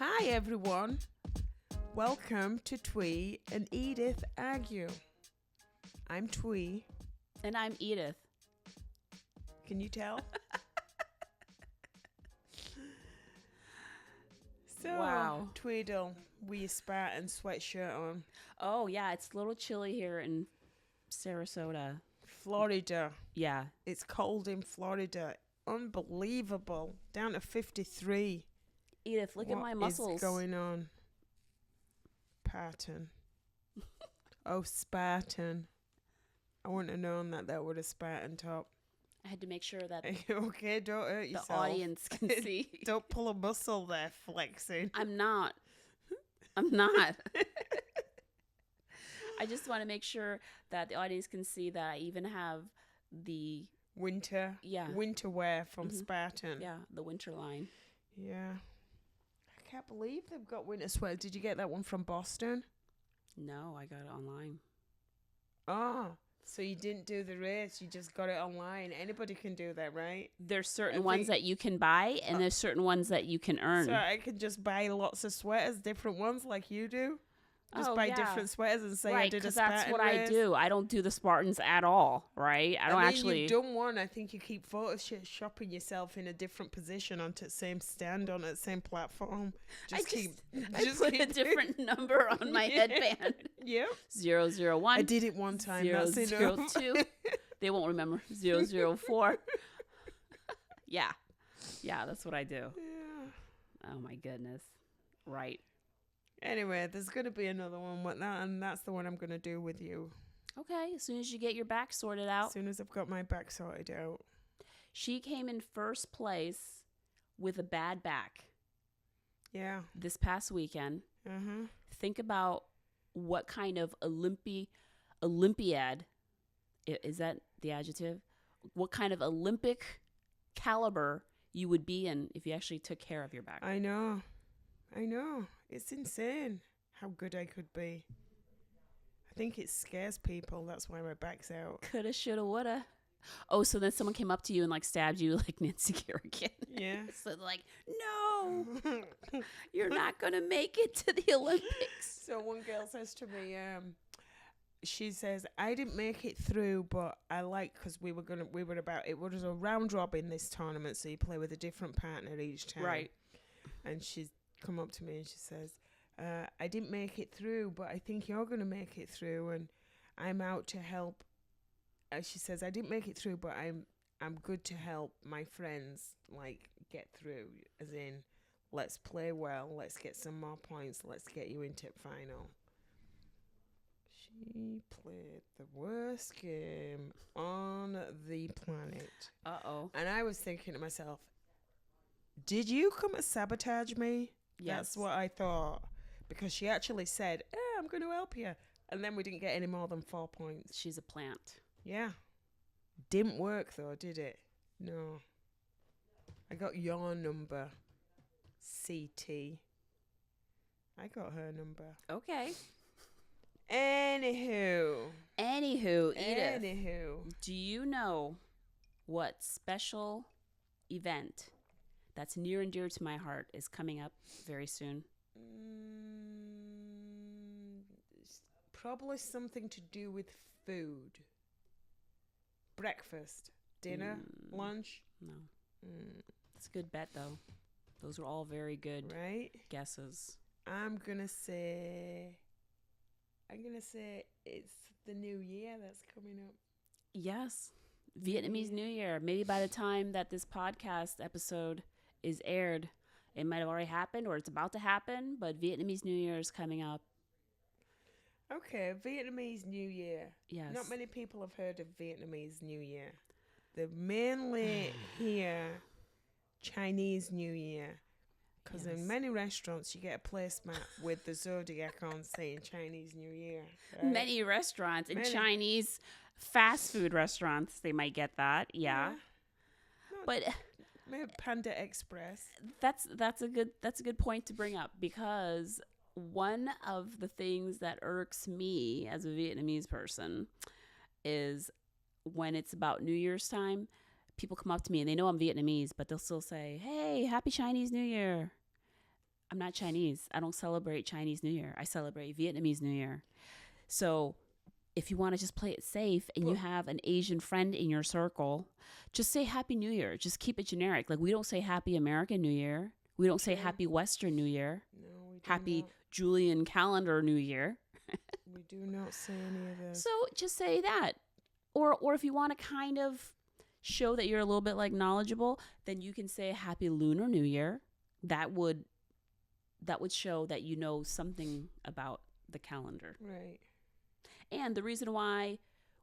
Hi everyone, welcome to Thuy and Edith Argue. I'm Thuy. And I'm Edith. Can you tell? So, wow. Tweedle, with your Spartan sweatshirt on. Oh, yeah, it's a little chilly here in Sarasota. Florida. Yeah. It's cold in Florida. Unbelievable. Down to 53. Edith, look at my muscles. What is going on? Spartan. Oh, Spartan. I wouldn't have known that was a Spartan top. I had to make sure that okay, don't hurt yourself. the audience can see. Don't pull a muscle there, flexing. I'm not. I just want to make sure that the audience can see that I even have the winter wear from Spartan. Yeah, the winter line. Yeah. I can't believe they've got winter sweaters. Did you get that one from Boston? No, I got it online. Oh, so you didn't do the race. You just got it online. Anybody can do that, right? There's certain ones that you can buy, and there's certain ones that you can earn. So I can just buy lots of sweaters, different ones like you do? Just buy different sweaters and say I did a Spartan that's what race. I do. I don't do the Spartans at all, right? I don't actually. You've done one. I think you keep photoshopping yourself in a different position onto the same stand on the same platform. I put a different number on my headband. Yep. 001. I did it one time. 002. They won't remember. 004. Yeah, that's what I do. Yeah. Oh my goodness. Right. Anyway, there's going to be another one with that, and that's the one I'm going to do with you. Okay, as soon as you get your back sorted out. As soon as I've got my back sorted out. She came in first place with a bad back. Yeah. This past weekend. Uh-huh. Think about what kind of Olympiad, is that the adjective? What kind of Olympic caliber you would be in if you actually took care of your back. I know. It's insane how good I could be. I think it scares people. That's why my back's out. Coulda, shoulda, woulda. Oh, so then someone came up to you and like stabbed you like Nancy Kerrigan. Yeah. So like, no, you're not going to make it to the Olympics. So one girl says to me, she says, I didn't make it through, but I because it was a round robin this tournament. So you play with a different partner each time. Right. And she's come up to me and she says, I didn't make it through, but I think you're going to make it through, and I'm out to help. She says, I didn't make it through, but I'm good to help my friends like get through, as in, let's play well, let's get some more points, let's get you into final. She played the worst game on the planet. Uh-oh. And I was thinking to myself, did you come to sabotage me? Yes. That's what I thought. Because she actually said, I'm going to help you. And then we didn't get any more than 4 points. She's a plant. Yeah. Didn't work though, did it? No. I got your number. CT. I got her number. Okay. Anywho, Edith. Do you know what special event that's near and dear to my heart is coming up very soon? Probably something to do with food. Breakfast, dinner, lunch. No. It's a good bet, though. Those are all very good guesses. I'm gonna say it's the New Year that's coming up. Yes. Vietnamese New Year. Maybe by the time that this podcast episode is aired, it might have already happened or it's about to happen, but Vietnamese New Year is coming up. Okay, Vietnamese New Year. Yes. Not many people have heard of Vietnamese New Year. They mainly hear Chinese New Year. Because in many restaurants, you get a placemat with the zodiac on saying Chinese New Year. Right? Many restaurants. In Chinese fast food restaurants, they might get that. Yeah. But maybe Panda Express. That's a good point to bring up, because one of the things that irks me as a Vietnamese person is when it's about New Year's time, people come up to me and they know I'm Vietnamese, but they'll still say, "Hey, happy Chinese New Year." I'm not Chinese. I don't celebrate Chinese New Year. I celebrate Vietnamese New Year. So if you want to just play it safe and you have an Asian friend in your circle, just say Happy New Year. Just keep it generic. Like we don't say Happy American New Year. We don't say Happy Western New Year. No, we do Happy not. Julian calendar New Year. We do not say any of this. So just say that. Or if you want to kind of show that you're a little bit like knowledgeable, then you can say Happy Lunar New Year. That would show that you know something about the calendar. Right. And the reason why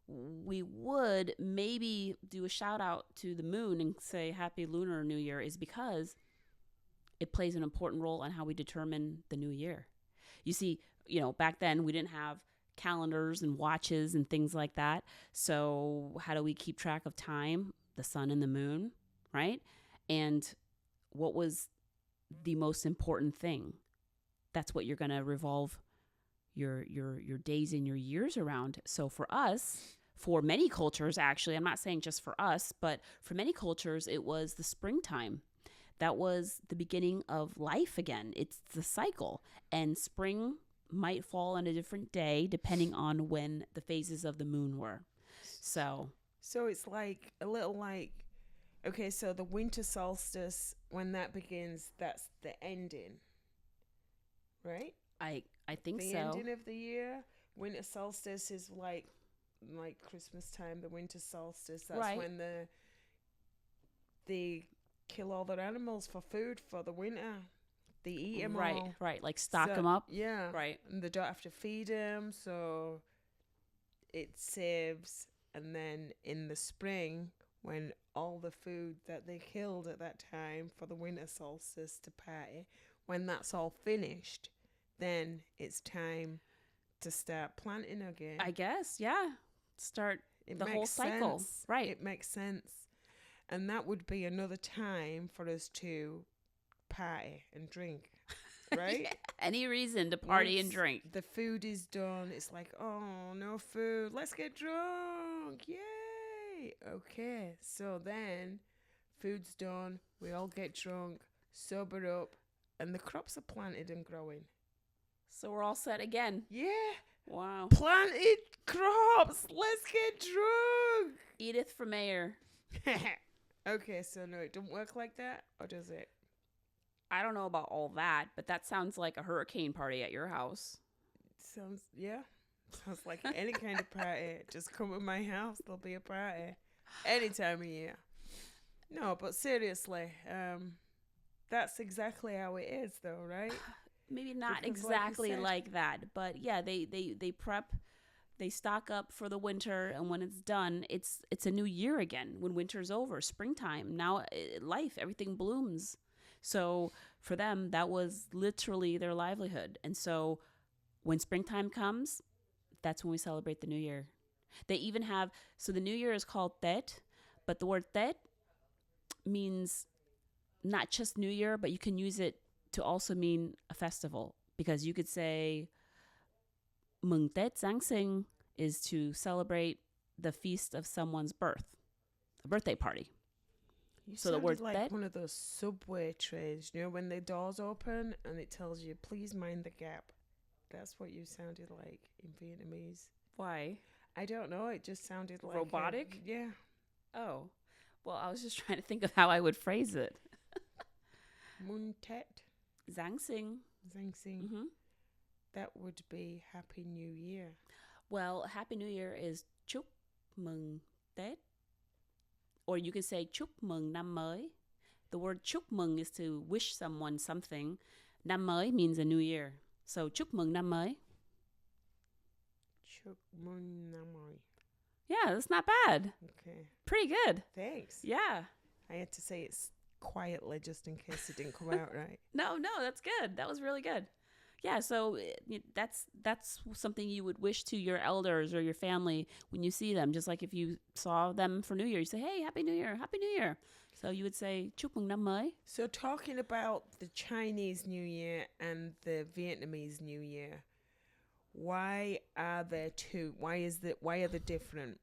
we would maybe do a shout out to the moon and say Happy Lunar New Year is because it plays an important role on how we determine the new year. You see, back then we didn't have calendars and watches and things like that. So how do we keep track of time? The sun and the moon, right? And what was the most important thing? That's what you're going to revolve your days and your years around. So for us, for many cultures, actually, I'm not saying just for us, but for many cultures, it was the springtime. That was the beginning of life again. It's the cycle. And spring might fall on a different day depending on when the phases of the moon were. So it's like a little like, okay, so the winter solstice, when that begins, that's the ending, right? I think the so. The ending of the year. Winter solstice is like Christmas time. The winter solstice, that's right. when they kill all their animals for food for the winter. They eat them all. Right, like stock them up. Yeah. Right. And they don't have to feed them, so it saves. And then in the spring, when all the food that they killed at that time for the winter solstice to party, when that's all finished, then it's time to start planting again. I guess, yeah. Start the whole cycle. Sense. Right. It makes sense. And that would be another time for us to party and drink, right? Yeah, any reason to party Once and drink. the food is done, it's like, oh, no food. Let's get drunk. Yay. Okay. So then food's done. We all get drunk, sober up, and the crops are planted and growing. So we're all set again. Yeah. Wow. Planted crops. Let's get drunk. Edith for mayor. Okay, so no, it don't work like that, or does it? I don't know about all that, but that sounds like a hurricane party at your house. Sounds like any kind of party. Just come to my house, there'll be a party any time of year. No, but seriously, that's exactly how it is, though, right? Maybe not Because exactly like like that, but yeah, they prep, they stock up for the winter, and when it's done, it's a new year again. When winter's over, springtime. Now, life, everything blooms. So for them, that was literally their livelihood. And so when springtime comes, that's when we celebrate the new year. They even have, so the new year is called Tết, but the word Tết means not just new year, but you can use it to also mean a festival, because you could say Mừng Tết Giáng sinh is to celebrate the feast of someone's birth, a birthday party. You So the word like Tết, one of those subway trains, when the doors open and it tells you, please mind the gap. That's what you sounded like in Vietnamese. why? I don't know. It just sounded like Robotic? Yeah. Oh, well, I was just trying to think of how I would phrase it. Mừng Tết Giáng sinh. Giáng sinh. Mm-hmm. That would be Happy New Year. Well, Happy New Year is Chúc mừng Tết. Or you can say Chúc mừng năm mới. The word Chúc mừng is to wish someone something. Năm mới means a new year. So Chúc mừng năm mới. Chúc mừng năm mới. Yeah, that's not bad. Okay. Pretty good. Thanks. Yeah. I had to say it quietly just in case it didn't come out right. No, that's good. That was really good. Yeah, so that's something you would wish to your elders or your family when you see them. Just like if you saw them for New Year, you say, "Hey, Happy New Year, Happy New Year." So you would say, "Chúc mừng năm mới." So talking about the Chinese New Year and the Vietnamese New Year, why are there two? Why are they different?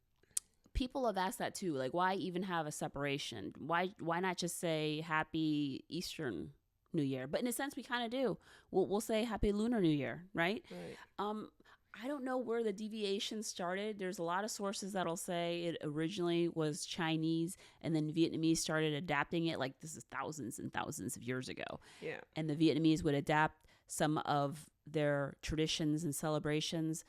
People have asked that too. Like, why even have a separation? Why not just say Happy Eastern New Year. But in a sense, we kind of do. We'll say Happy Lunar New Year, right? Right. I don't know where the deviation started. There's a lot of sources that'll say it originally was Chinese and then Vietnamese started adapting it. Like this is thousands and thousands of years ago. Yeah. And the Vietnamese would adapt some of their traditions and celebrations.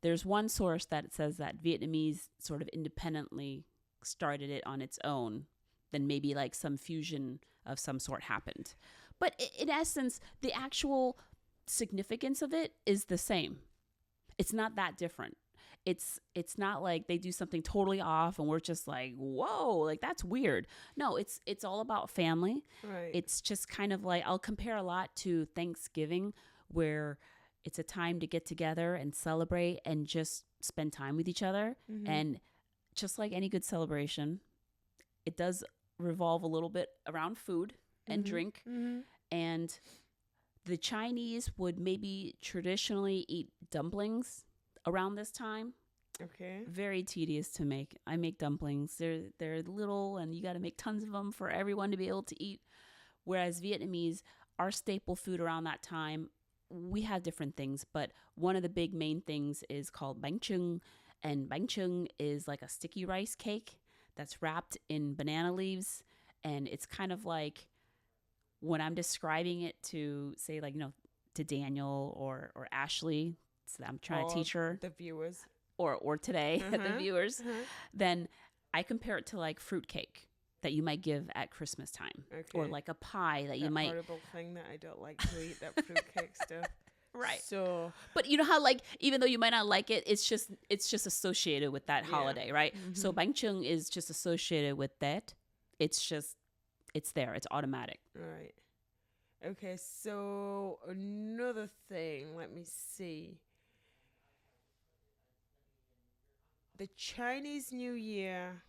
There's one source that says that Vietnamese sort of independently started it on its own. Then maybe like some fusion of some sort happened. But in essence, the actual significance of it is the same. It's not that different. It's not like they do something totally off and we're just like, whoa, like that's weird. No, it's all about family. Right. It's just kind of like, I'll compare a lot to Thanksgiving, where it's a time to get together and celebrate and just spend time with each other. Mm-hmm. And just like any good celebration, it does revolve a little bit around food and drink. Mm-hmm. And the Chinese would maybe traditionally eat dumplings around this time. Okay. Very tedious to make. I make dumplings. They're little and you got to make tons of them for everyone to be able to eat. Whereas Vietnamese, our staple food around that time, we have different things, but one of the big main things is called bánh chưng. And bánh chưng is like a sticky rice cake that's wrapped in banana leaves. And it's kind of like, when I'm describing it to say like, to Daniel or Ashley, so I'm trying to teach her, the viewers, or today the viewers, then I compare it to like fruitcake that you might give at Christmas time, or like a pie that you might. Horrible thing that I don't like to eat, that fruitcake stuff. Right. So, but you know how like even though you might not like it, it's just associated with that holiday, right? Mm-hmm. So bánh chưng is just associated with that. It's there. It's automatic. Right. Okay, so another thing, let me see. The Chinese New Year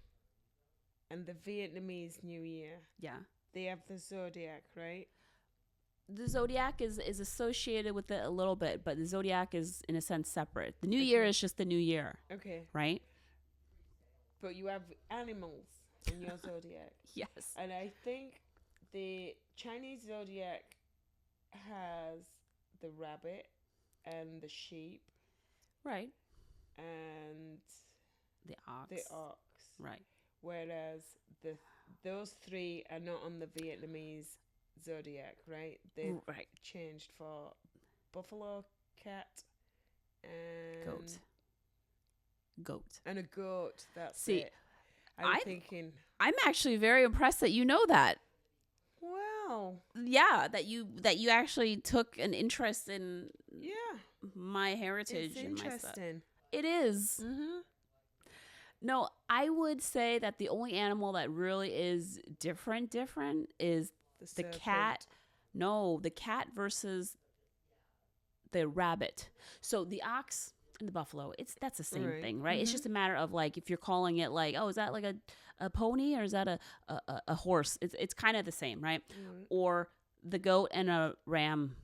and the Vietnamese New Year. Yeah. They have the zodiac, right? The zodiac is associated with it a little bit, but the zodiac is in a sense separate. The New Year is just the New Year. Okay. Right? But you have animals in your zodiac. Yes. And I think the Chinese zodiac has the rabbit and the sheep. Right. And the ox. Right. Whereas those three are not on the Vietnamese zodiac, right? They changed for buffalo, cat, and goat. And a goat. That's See, it. I'm thinking. I'm actually very impressed that you know that. Wow. Yeah, that you actually took an interest in my heritage it's and my stuff. Interesting. It is. Mm-hmm. No, I would say that the only animal that really is different is the cat. No, the cat versus the rabbit. So the ox and the buffalo, that's the same thing, right? Mm-hmm. It's just a matter of like if you're calling it like, oh, is that like a pony or is that a horse? It's kind of the same, right? Mm-hmm. Or the goat and a ram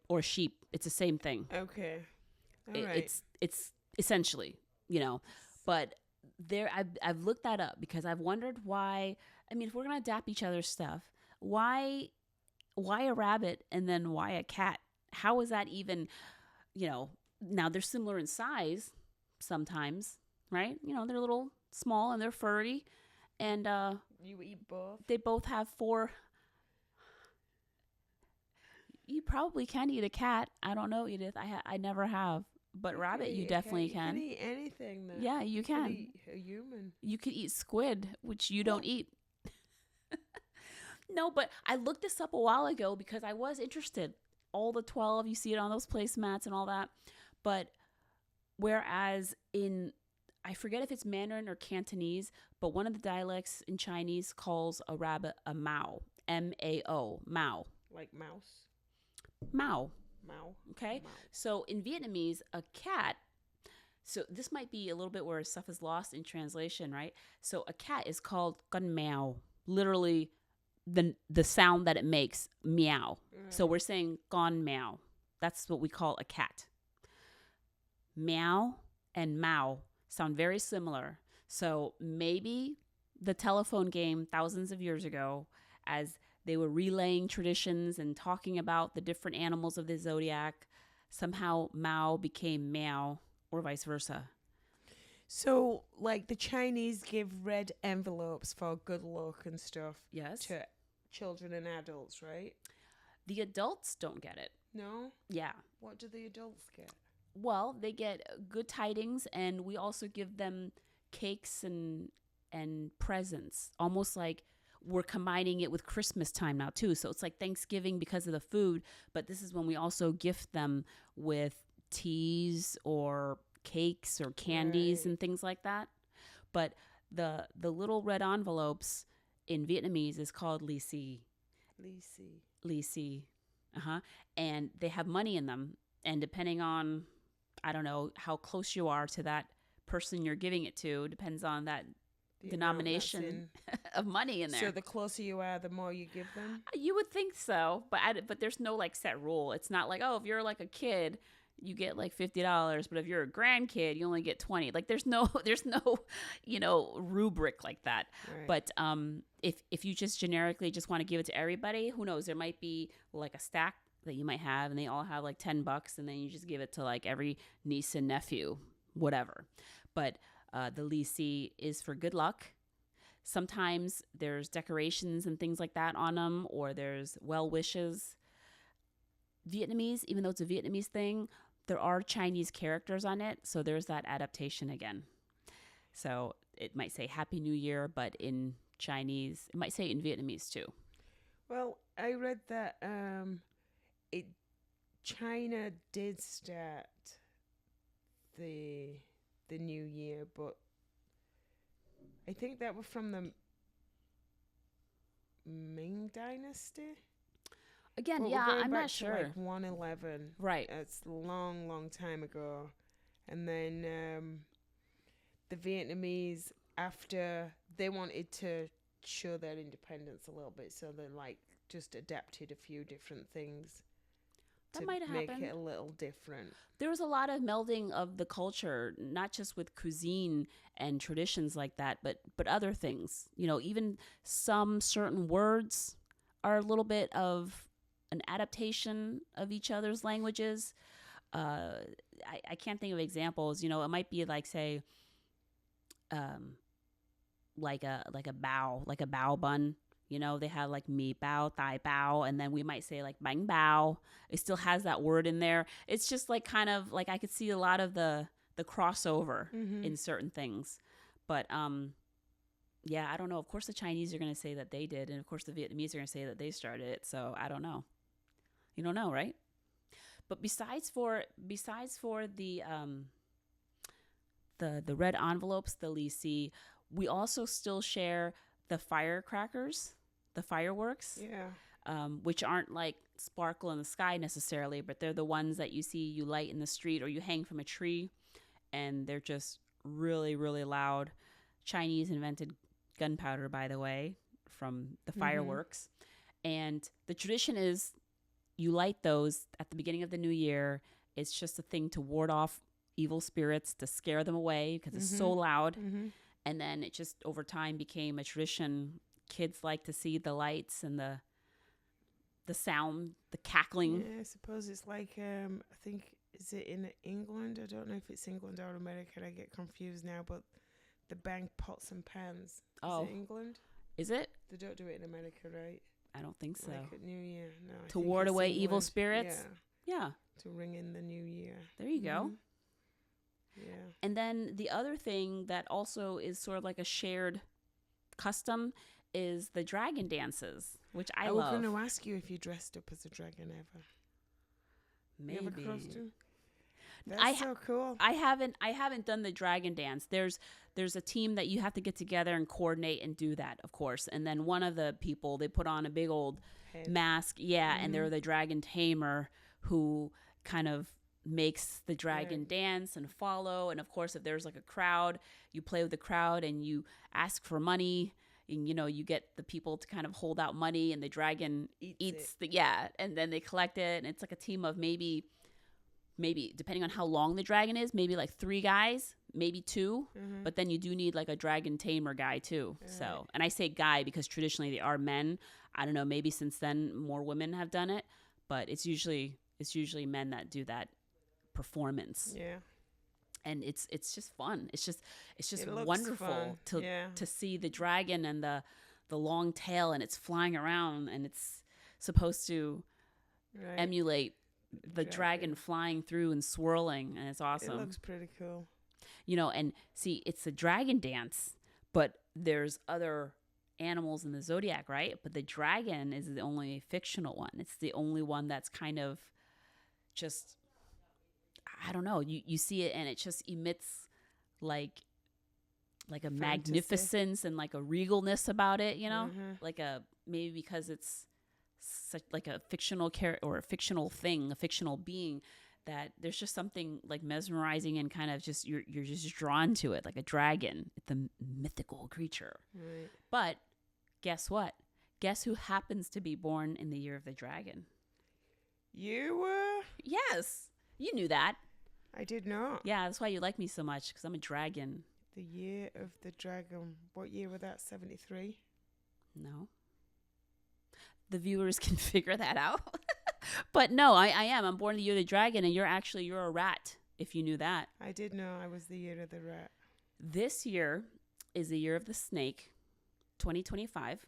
or sheep, it's the same thing. Okay. All right. It's essentially, but there I've looked that up because I've wondered why. I mean, if we're gonna adapt each other's stuff, why a rabbit and then why a cat? How is that even? Now they're similar in size sometimes, right? They're a little small and they're furry, and you eat both. They both have 4. You probably can eat a cat. I don't know, Edith. I never have. But rabbit, you definitely can. You can eat anything, though. Yeah, you can. Eat a human. You could eat squid, which you don't eat. No, but I looked this up a while ago because I was interested. All the 12, you see it on those placemats and all that. But whereas I forget if it's Mandarin or Cantonese, but one of the dialects in Chinese calls a rabbit a mao, M-A-O, mao. Like mouse? Mao. Mao. Okay. Mao. So in Vietnamese, a cat. So this might be a little bit where stuff is lost in translation, right? So a cat is called con meow, literally the sound that it makes, meow. So we're saying con meow. That's what we call a cat. Meow and mao sound very similar. So maybe the telephone game thousands of years ago, as they were relaying traditions and talking about the different animals of the zodiac. Somehow Mao became Meow, or vice versa. So, like, the Chinese give red envelopes for good luck and stuff Yes. to children and adults, right? The adults don't get it. No? Yeah. What do the adults get? Well, they get good tidings, and we also give them cakes and presents, almost like we're combining it with Christmas time now too. So it's like Thanksgiving because of the food, but this is when we also gift them with teas or cakes or candies Right. and things like that. But the little red envelopes in Vietnamese is called lì xì. Lisi. Lì xì. And they have money in them, and depending on, I don't know, how close you are to that person you're giving it to, depends on that The amount that's denomination of money in there. So the closer you are, the more you give them? You would think so, but there's no like set rule. It's not like, oh, if you're like a kid, you get like $50, but if you're a grandkid, you only get 20. Like there's no rubric like that. Right. But if you just generically just want to give it to everybody, who knows? There might be like a stack that you might have, and they all have like $10, and then you just give it to like every niece and nephew, whatever. But the lì xì is for good luck. Sometimes there's decorations and things like that on them, or there's well wishes. Vietnamese, even though it's a Vietnamese thing, there are Chinese characters on it, so there's that adaptation again. So it might say Happy New Year, but in Chinese, it might say in Vietnamese too. Well, I read that China did start the New Year, but I think that was from the Ming Dynasty. Again, But yeah, we're going I'm back not to, sure. like 111. Right. It's a long, long time ago. And then the Vietnamese, after they wanted to show their independence a little bit, so they like just adapted a few different things That to might have make happened. it a little different. There was a lot of melding of the culture, not just with cuisine and traditions like that, but other things. You know, even some certain words are a little bit of an adaptation of each other's languages. I can't think of examples. You know, it might be like, say, like a bao bun. You know, they have like mi bao, thai bao, and then we might say like bang bao. It still has that word in there. It's just like kind of like I could see a lot of the crossover in certain things. But yeah, I don't know. Of course, the Chinese are going to say that they did, and of course, the Vietnamese are going to say that they started it. So I don't know. You don't know, right? But besides for the red envelopes, the lì xì, we also still share the firecrackers, the fireworks, which aren't like sparkle in the sky necessarily, but they're the ones that you light in the street or you hang from a tree, and they're just really, really loud. Chinese invented gunpowder, by the way, from the fireworks. And the tradition is you light those at the beginning of the new year. It's just a thing to ward off evil spirits, to scare them away because it's so loud. And then it just over time became a tradition. Kids like to see the lights and the sound, the cackling. Yeah, I suppose it's like, I think, is it in England? I don't know if it's England or America. I get confused now, but the bang pots and pans. Oh. Is it England? Is it? They don't do it in America, right? I don't think so. Like at New Year, no. I To think ward it's away evil England. spirits? Yeah. To ring in the New Year. There you go. Yeah. And then the other thing that also is sort of like a shared custom is the dragon dances, which I love. was going to ask you if you dressed up as a dragon ever. Maybe. You have a costume? That's so cool. I haven't done the dragon dance. There's a team that you have to get together and coordinate and do that, of course. And then one of the people, they put on a big old mask, and they're the dragon tamer who kind of makes the dragon dance and follow. And of course, if there's like a crowd, you play with the crowd and you ask for money. And, you know, you get the people to kind of hold out money, and the dragon eats and then they collect it. And it's like a team of maybe maybe depending on how long the dragon is, maybe like 3 guys, maybe 2. Mm-hmm. But then you do need like a dragon tamer guy too. Right. So, and I say guy because traditionally they are men. I don't know, maybe since then more women have done it, but it's usually men that do that performance. Yeah. And it's just fun. It's just It looks wonderful fun. to see the dragon and the long tail, and it's flying around, and it's supposed to Right. emulate the dragon flying through and swirling, and it's awesome. It looks pretty cool. You know, and see, it's a dragon dance, but there's other animals in the zodiac, right? But the dragon is the only fictional one. It's the only one that's kind of just, I don't know, you see it and it just emits like a Fantasy. magnificence and like a regalness about it, you know? Mm-hmm. Like maybe because it's such like a fictional character or a fictional thing, a fictional being, that there's just something like mesmerizing and kind of just you're just drawn to it, like a dragon, the mythical creature. Right. But guess what? Guess who happens to be born in the year of the dragon? You were? Yes, you knew that. I did not. Yeah, that's why you like me so much, because I'm a dragon. The year of the dragon. What year was that? 73? No. The viewers can figure that out. But no, I am. I'm born the year of the dragon, and you're a rat, if you knew that. I did know I was the year of the rat. This year is the year of the snake, 2025.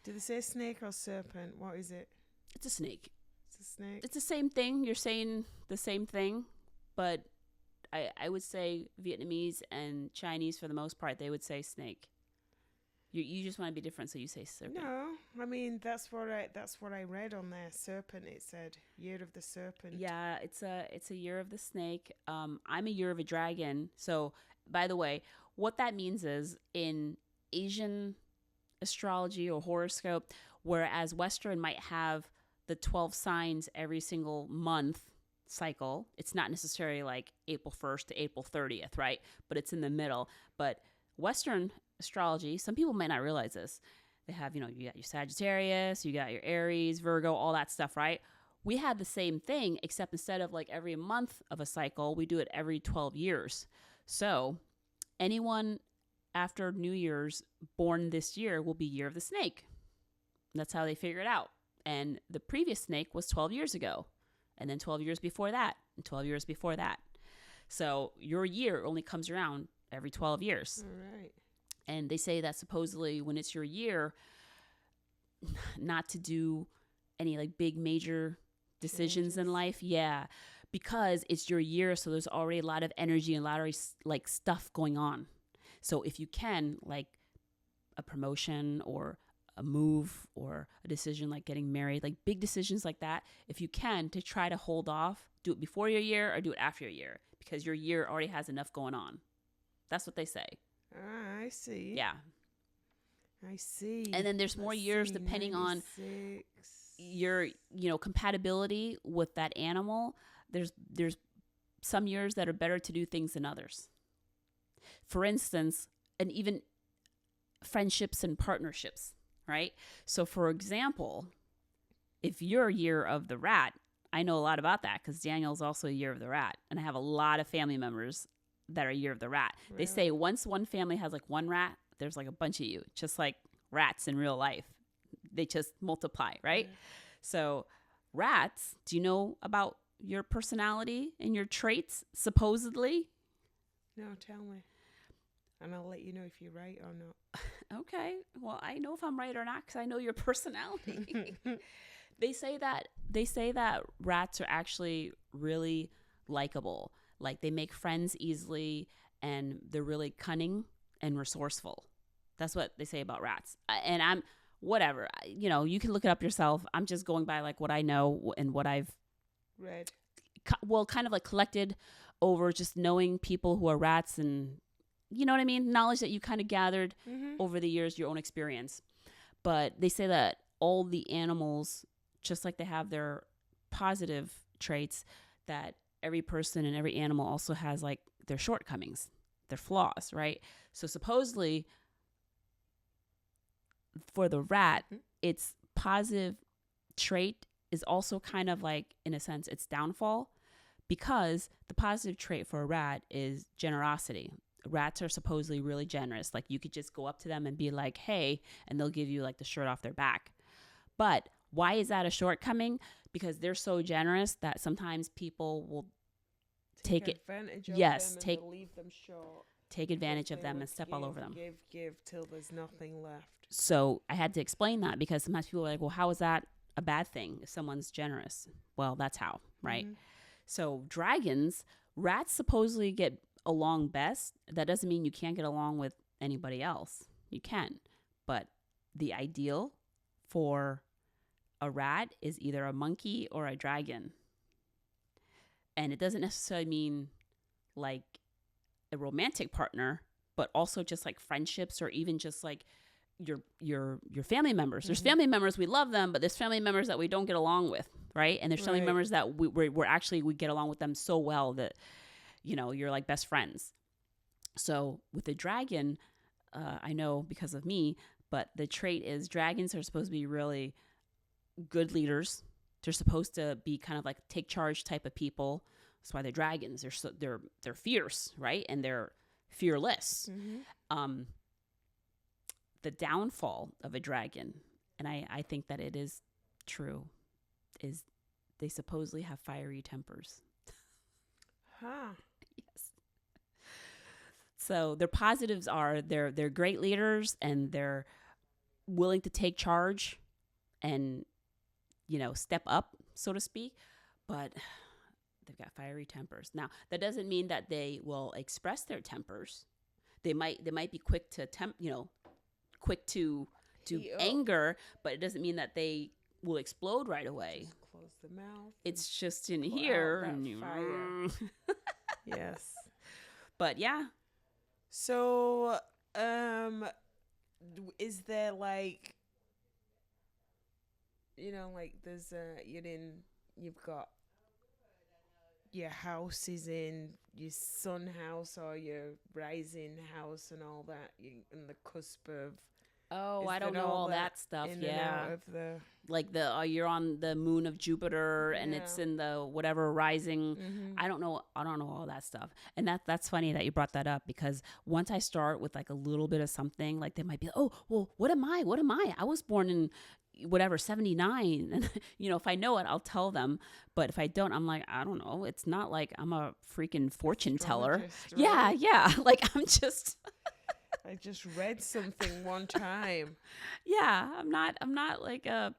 Did they say snake or serpent? What is it? It's a snake. It's a snake. It's the same thing. You're saying the same thing, but I would say Vietnamese and Chinese, for the most part, they would say snake. You just want to be different, so you say serpent. No, I mean that's what I read on there. Serpent. It said year of the serpent. Yeah, it's a year of the snake. I'm a year of a dragon. So, by the way, what that means is in Asian astrology or horoscope, whereas Western might have the 12 signs every single month cycle, it's not necessarily like April 1st to April 30th, right? But it's in the middle. But Western astrology, some people might not realize this. They have, you got your Sagittarius, you got your Aries, Virgo, all that stuff, right? We had the same thing, except instead of like every month of a cycle, we do it every 12 years. So anyone after New Year's born this year will be year of the snake. That's how they figure it out. And the previous snake was 12 years ago, and then 12 years before that, and 12 years before that. So your year only comes around every 12 years. All right. And they say that supposedly when it's your year, not to do any like big major decisions in life. Yeah. Because it's your year. So there's already a lot of energy and a lot of like stuff going on. So if you can, like a promotion or a move or a decision like getting married, like big decisions like that, if you can, to try to hold off, do it before your year or do it after your year, because your year already has enough going on. That's what they say. Ah, I see. Yeah. I see. And then there's more years depending on your, compatibility with that animal. There's some years that are better to do things than others. For instance, and even friendships and partnerships, right? So for example, if you're a year of the rat, I know a lot about that because Daniel's also a year of the rat. And I have a lot of family members that are year of the rat. Really? They say once one family has like one rat, there's like a bunch of you, just like rats in real life. They just multiply, right? Yeah. So rats, do you know about your personality and your traits, supposedly? No, tell me. And I'll let you know if you're right or not. Okay. Well, I know if I'm right or not because I know your personality. They say that rats are actually really likable. Like they make friends easily and they're really cunning and resourceful. That's what they say about rats. And I'm whatever, you can look it up yourself. I'm just going by like what I know and what I've read. Kind of like collected over just knowing people who are rats and you know what I mean? Knowledge that you kind of gathered over the years, your own experience. But they say that all the animals, just like they have their positive traits, that every person and every animal also has like their shortcomings, their flaws, right? So supposedly for the rat, its positive trait is also kind of like, in a sense, its downfall, because the positive trait for a rat is generosity. Rats are supposedly really generous. Like you could just go up to them and be like, hey, and they'll give you like the shirt off their back. But why is that a shortcoming? Because they're so generous that sometimes people will take advantage of yes, them take and leave them short. Take advantage of them and step all over them. Give till there's nothing left. So I had to explain that because sometimes people are like, well, how is that a bad thing if someone's generous? Well, that's how, right? Mm-hmm. So dragons, rats supposedly get along best. That doesn't mean you can't get along with anybody else. You can. But the ideal for a rat is either a monkey or a dragon. And it doesn't necessarily mean like a romantic partner, but also just like friendships or even just like your family members. There's family members, we love them, but there's family members that we don't get along with, right? And there's family members that we're actually, we get along with them so well that, you know, you're like best friends. So with the dragon, I know because of me, but the trait is dragons are supposed to be really good leaders. They're supposed to be kind of like take charge type of people. That's why they're dragons. They're fierce, right? And they're fearless. Mm-hmm. The downfall of a dragon, and I think that it is true, is they supposedly have fiery tempers. Huh. Yes. So their positives are they're great leaders and they're willing to take charge and, you know, step up, so to speak, but they've got fiery tempers. Now, that doesn't mean that they will express their tempers. They might be quick to quick to anger, but it doesn't mean that they will explode right away. Just close the mouth. It's just in here. And fire. Yes. But yeah. So, is there like, you know, like there's you've got your house is in your sun house or your rising house and all that, in the cusp of. Oh, I don't know all that stuff. Yeah, like you're on the moon of Jupiter and it's in the whatever rising. Mm-hmm. I don't know all that stuff. And that's funny that you brought that up, because once I start with like a little bit of something, like they might be like, oh, well, what am I? I was born in whatever 79, and you know, if I know it, I'll tell them. But if I don't, I'm like, I don't know. It's not like I'm a freaking fortune teller. Right? Yeah. Like I'm just. I just read something one time. Yeah, I'm not like a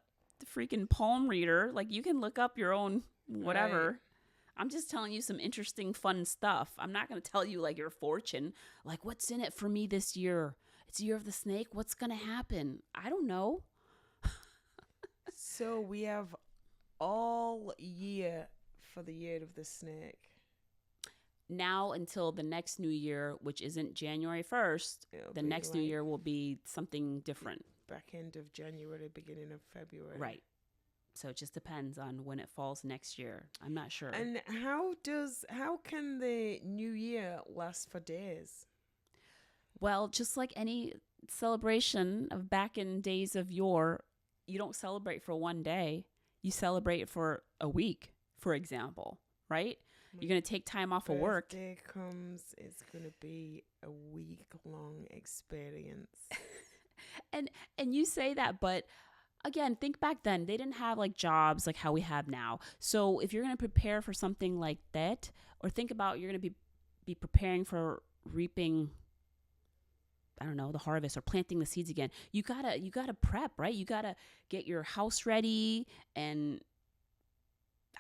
freaking palm reader. Like you can look up your own whatever. Right. I'm just telling you some interesting, fun stuff. I'm not going to tell you like your fortune. Like what's in it for me this year? It's the year of the snake. What's going to happen? I don't know. So we have all year for the year of the snake. Now until the next New Year, which isn't January 1st, the next New Year will be something different. Back end of January, beginning of February. Right. So it just depends on when it falls next year. I'm not sure. And how can the New Year last for days? Well, just like any celebration of back in days of yore, you don't celebrate for one day. You celebrate for a week, for example, right? You're going to take time off of work. Birthday comes, it's going to be a week-long experience. And you say that, but again, think back then. They didn't have like jobs like how we have now. So if you're going to prepare for something like that, or think about you're going to be preparing for reaping, I don't know, the harvest or planting the seeds again. You gotta prep, right? You gotta get your house ready, and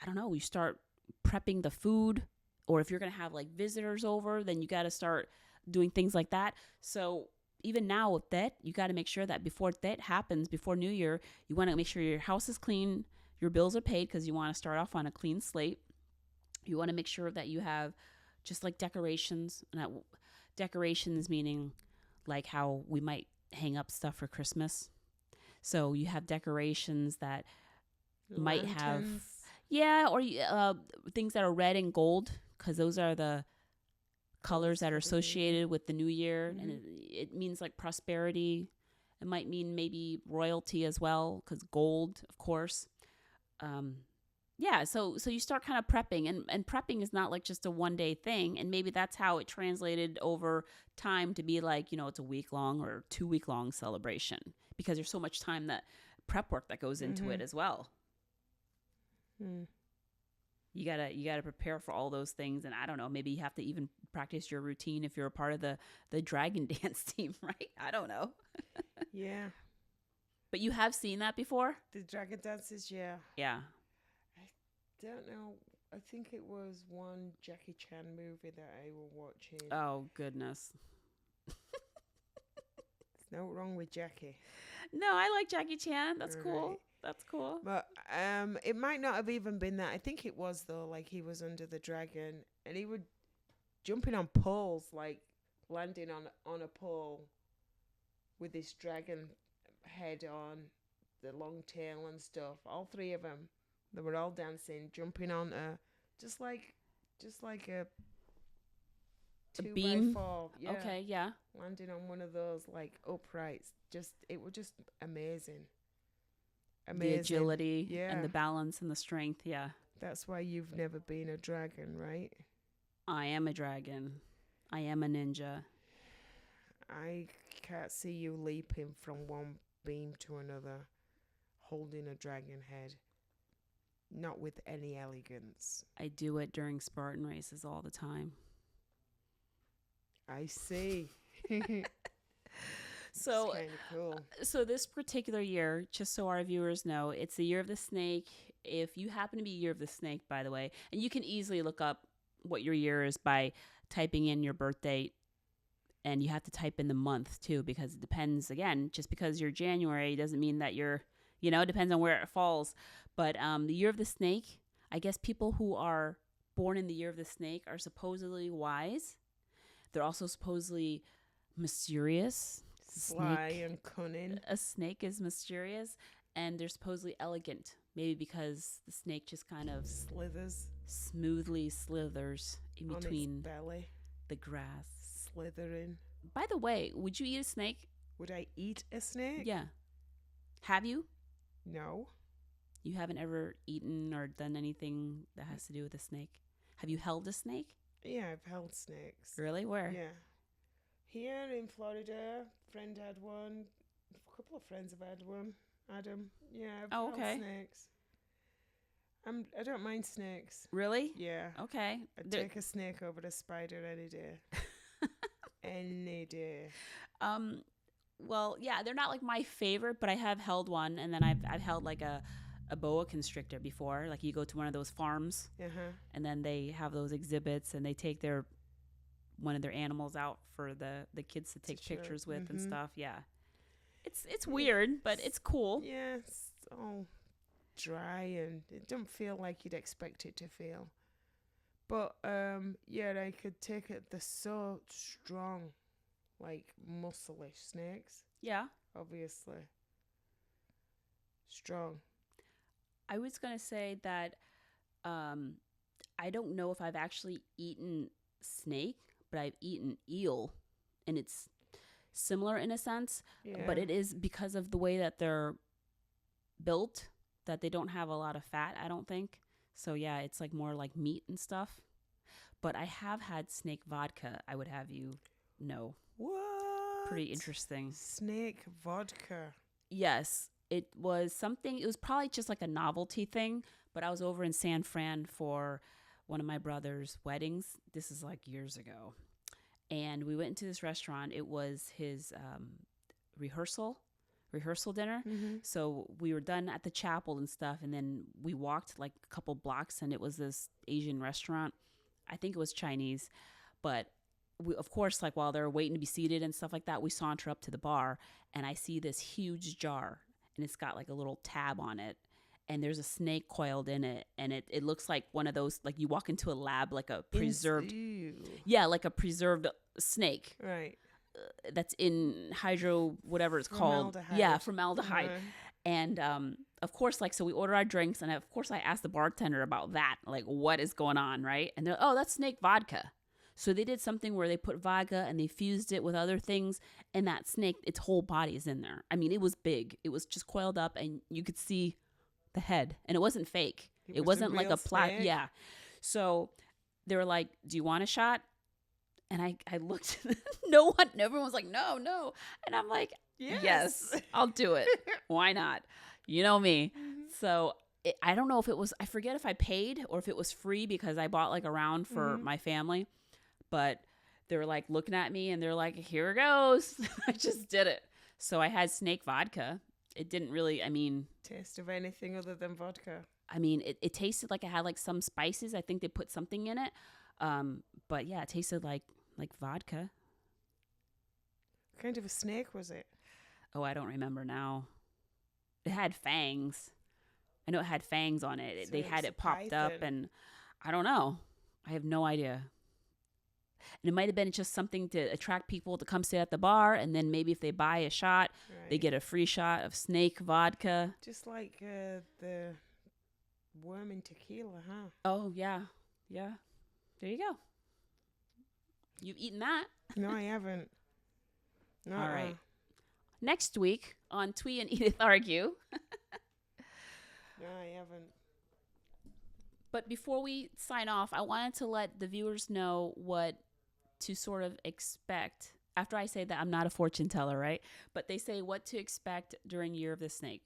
I don't know, you start prepping the food, or if you're going to have like visitors over, then you got to start doing things like that. So even now with that, you got to make sure that before that happens, before New Year, you want to make sure your house is clean, your bills are paid, because you want to start off on a clean slate. You want to make sure that you have just like decorations, decorations meaning like how we might hang up stuff for Christmas. So you have decorations that might have, or things that are red and gold, because those are the colors that are associated with the new year. Mm-hmm. And it means like prosperity. It might mean maybe royalty as well, because gold, of course. Yeah, so you start kind of prepping, and prepping is not like just a 1 day thing, and maybe that's how it translated over time to be like, it's a week long or 2 week long celebration, because there's so much time that prep work that goes into it as well. You gotta prepare for all those things, and I don't know, maybe you have to even practice your routine if you're a part of the dragon dance team, right? I don't know. Yeah. But you have seen that before? The dragon dances, yeah. Yeah. Don't know. I think it was one Jackie Chan movie that I was watching. Oh, goodness. There's no wrong with Jackie. No, I like Jackie Chan. That's cool. Right. That's cool. But it might not have even been that. I think it was, though. Like, he was under the dragon, and he would jumping on poles, like landing on a pole with this dragon head on, the long tail and stuff. All three of them. They were all dancing, jumping on just like a 2x4. Yeah. Okay, yeah. Landing on one of those like uprights. It was just amazing. The agility and the balance and the strength, yeah. That's why you've never been a dragon, right? I am a dragon. I am a ninja. I can't see you leaping from one beam to another, holding a dragon head. Not with any elegance. I do it during Spartan races all the time. I see. So, kind of cool. So this particular year, just so our viewers know, it's the year of the snake. If you happen to be year of the snake, by the way, and you can easily look up what your year is by typing in your birth date, and you have to type in the month too, because it depends. Again, just because you're January doesn't mean that you're, it depends on where it falls. But the year of the snake, I guess people who are born in the year of the snake are supposedly wise. They're also supposedly mysterious. Sly and cunning. A snake is mysterious, and they're supposedly elegant. Maybe because the snake just kind of smoothly slithers in between its belly. The grass. Slithering. By the way, would you eat a snake? Would I eat a snake? Yeah. Have you? No. You haven't ever eaten or done anything that has to do with a snake? Have you held a snake? Yeah, I've held snakes. Really? Where? Yeah. Here in Florida, friend had one. A couple of friends have had one. Adam. Yeah, I've held snakes. I don't mind snakes. Really? Yeah. Okay. I'd take a snake over a spider any day. Any day. Well, yeah, they're not like my favorite, but I have held one, and then I've held like a boa constrictor before. Like you go to one of those farms, and then they have those exhibits, and they take one of their animals out for the kids to take pictures with and stuff. Yeah, it's weird, but it's cool. Yeah, it's all dry, and it don't feel like you'd expect it to feel. But yeah, I could take it. They're so strong. Like muscle-ish snakes. Yeah. Obviously. Strong. I was going to say that I don't know if I've actually eaten snake, but I've eaten eel. And it's similar in a sense. Yeah. But it is because of the way that they're built that they don't have a lot of fat, I don't think. So, yeah, it's like more like meat and stuff. But I have had snake vodka, I would have you know. What? Pretty interesting. Snake vodka. Yes. It was probably just like a novelty thing, but I was over in San Fran for one of my brother's weddings. This is like years ago. And we went into this restaurant. It was his rehearsal dinner. Mm-hmm. So we were done at the chapel and stuff, and then we walked like a couple blocks, and it was this Asian restaurant. I think it was Chinese, but we, of course, like while they're waiting to be seated and stuff like that, we saunter up to the bar, and I see this huge jar, and it's got like a little tab on it, and there's a snake coiled in it, and it looks like one of those, like you walk into a lab, like a preserved, like a preserved snake, right? That's in whatever it's called, formaldehyde. Right. And of course, like, so we order our drinks, and of course I asked the bartender about that, like, what is going on, right? And they're, oh, that's snake vodka. So they did something where they put vodka and they fused it with other things, and that snake, its whole body is in there. I mean, it was big. It was just coiled up, and you could see the head, and it wasn't fake. It wasn't like real a plot. snake? Yeah. So they were like, do you want a shot? And I looked, everyone was like, no. And I'm like, yes, I'll do it. Why not? You know me. So I don't know if it was, I forget if I paid or if it was free because I bought like a round for my family. But they were like looking at me and they're like, here it goes. I just did it. So I had snake vodka. It didn't really, Taste of anything other than vodka. It tasted like it had like some spices. I think they put something in it. But yeah, it tasted like vodka. What kind of a snake was it? Oh, I don't remember now. It had fangs. I know it had fangs on it. So they had it popped up, and I don't know. I have no idea. And it might have been just something to attract people to come sit at the bar, and then maybe if they buy a shot, they get a free shot of snake vodka. Just like the worm in tequila, huh? Oh, yeah. Yeah. There you go. You've eaten that. No, I haven't. All right. Next week on Thuy and Edith Argue. No, I haven't. But before we sign off, I wanted to let the viewers know what to sort of expect. After I say that, I'm not a fortune teller, right? But they say what to expect during Year of the Snake.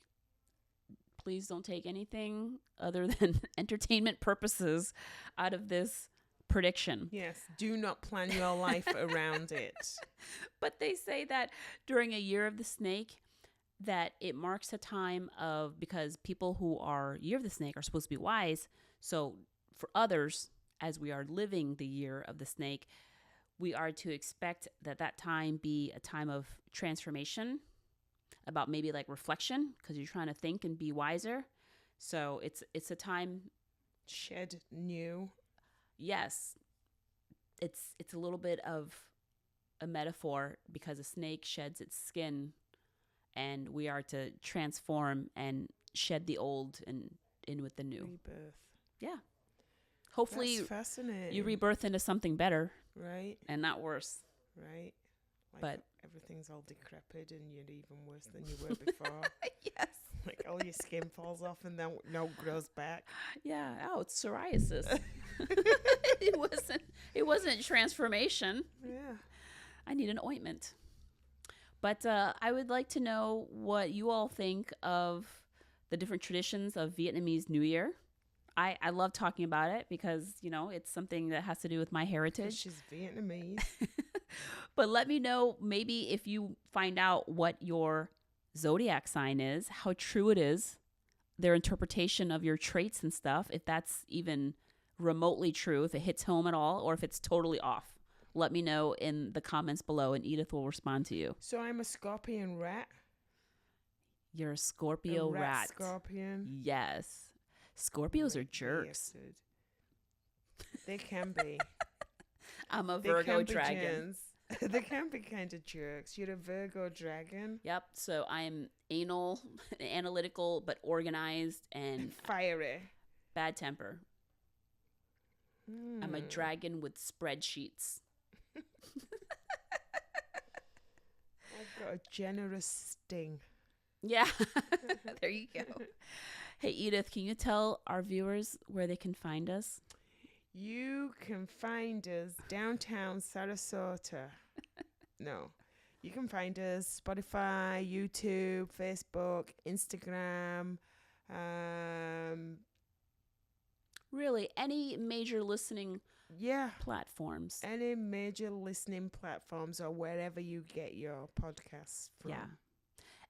Please don't take anything other than entertainment purposes out of this prediction. Yes, do not plan your life around it. But they say that during a Year of the Snake, that it marks a time of, because people who are Year of the Snake are supposed to be wise. So for others, as we are living the Year of the Snake, we are to expect that time be a time of transformation, about maybe like reflection, because you're trying to think and be wiser. So it's a time. Shed new. Yes. It's a little bit of a metaphor, because a snake sheds its skin, and we are to transform and shed the old and in with the new. Rebirth. Yeah. Hopefully That's fascinating. you rebirth into something better. Right. And not worse. Right. Like But everything's all decrepit and you're even worse than you were before. Yes. Like all your skin falls off and then no grows back. Yeah. Oh, it's psoriasis. It wasn't transformation. Yeah. I need an ointment. But I would like to know what you all think of the different traditions of Vietnamese New Year. I love talking about it because, it's something that has to do with my heritage. She's Vietnamese. But let me know, maybe if you find out what your zodiac sign is, how true it is, their interpretation of your traits and stuff, if that's even remotely true, if it hits home at all, or if it's totally off. Let me know in the comments below, and Edith will respond to you. So I'm a scorpion rat. You're a Scorpio rat. Scorpion. Yes. Scorpios are jerks. Weird. They can be. I'm a They Virgo can be dragon. gens. They can be kind of jerks. You're a Virgo dragon. Yep. So I'm anal, analytical, but organized and Fiery. bad temper. I'm a dragon with spreadsheets. I've got a generous sting. Yeah. There you go. Hey, Edith, can you tell our viewers where they can find us? You can find us downtown Sarasota. No. You can find us Spotify, YouTube, Facebook, Instagram. Really, any major listening Yeah. platforms. Any major listening platforms or wherever you get your podcasts from. Yeah.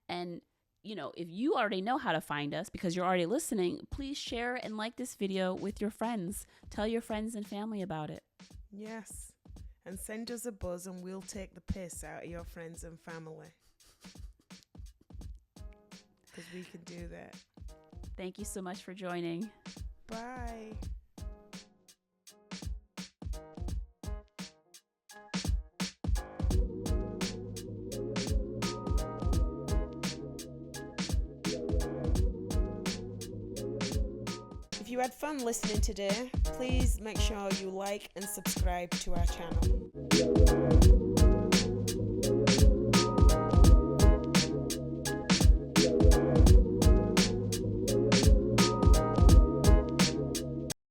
And, if you already know how to find us because you're already listening, please share and like this video with your friends. Tell your friends and family about it. Yes. And send us a buzz and we'll take the piss out of your friends and family. Because we can do that. Thank you so much for joining. Bye. If you had fun listening today, please make sure you like and subscribe to our channel.